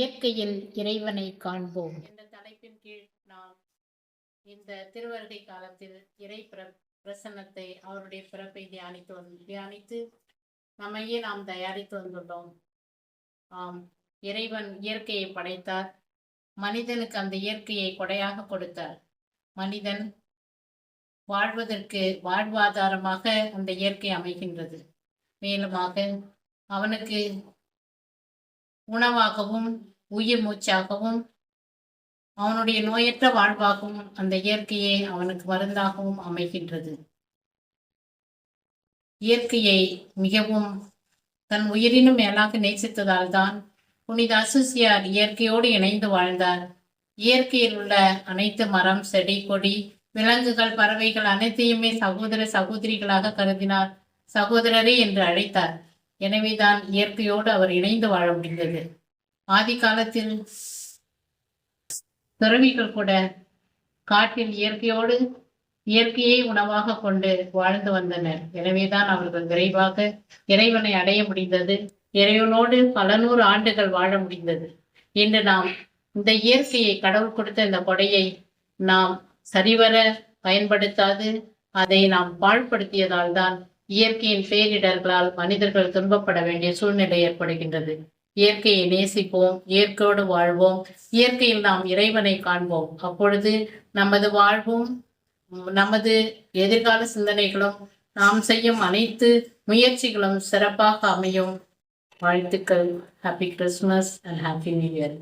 இயற்கையில் இறைவனை காண்போம் என்ற தலைப்பின் கீழ் நாம் இந்த திருவருகை காலத்தில் இறை பிரசன்னத்தை அவருடைய பிறப்பை தியானித்து நம்மையே நாம் தயாரித்து வந்துள்ளோம். இறைவன் இயற்கையை படைத்தார், மனிதனுக்கு அந்த இயற்கையை கொடையாக கொடுத்தார். மனிதன் வாழ்வதற்கு வாழ்வாதாரமாக அந்த இயற்கை அமைகின்றது. மேலுமாக அவனுக்கு உணவாகவும் உயிர் மூச்சாகவும் அவனுடைய நோயற்ற வாழ்வாகவும் அந்த இயற்கையை அவனுக்கு மருந்தாகவும் அமைகின்றது. இயற்கையை மிகவும் தன் உயிரினும் மேலாக நேசித்ததால் தான் புனித அசுசியார் இயற்கையோடு இணைந்து வாழ்ந்தார். இயற்கையில் உள்ள அனைத்து மரம், செடி, கொடி, விலங்குகள், பறவைகள் அனைத்தையுமே சகோதர சகோதரிகளாக கருதினார். சகோதரரே என்று அழைத்தார். எனவேதான் இயற்கையோடு அவர் இணைந்து வாழ முடிந்தது. ஆதி காலத்தில் துறவிகள் கூட காட்டில் இயற்கையை உணவாக கொண்டு வாழ்ந்து வந்தனர். எனவேதான் அவர்கள் விரைவாக இறைவனை அடைய முடிந்தது. இறைவனோடு பல நூறு ஆண்டுகள் வாழ முடிந்தது. இன்று நாம் இந்த இயற்கையை, கடவுள் கொடுத்த இந்த கொடையை நாம் சரிவர பயன்படுத்தாது அதை நாம் பாழ்படுத்தியதால் தான் இயற்கையின் பேரிடர்களால் மனிதர்கள் துன்பப்பட வேண்டிய சூழ்நிலை ஏற்படுகின்றது. இயற்கையை நேசிப்போம், இயற்கையோடு வாழ்வோம், இயற்கையில் நாம் இறைவனை காண்போம். அப்பொழுது நமது வாழ்வும் நமது எதிர்கால சிந்தனைகளும் நாம் செய்யும் அனைத்து முயற்சிகளும் சிறப்பாக அமையும். வாழ்த்துக்கள். Happy Christmas and happy new year.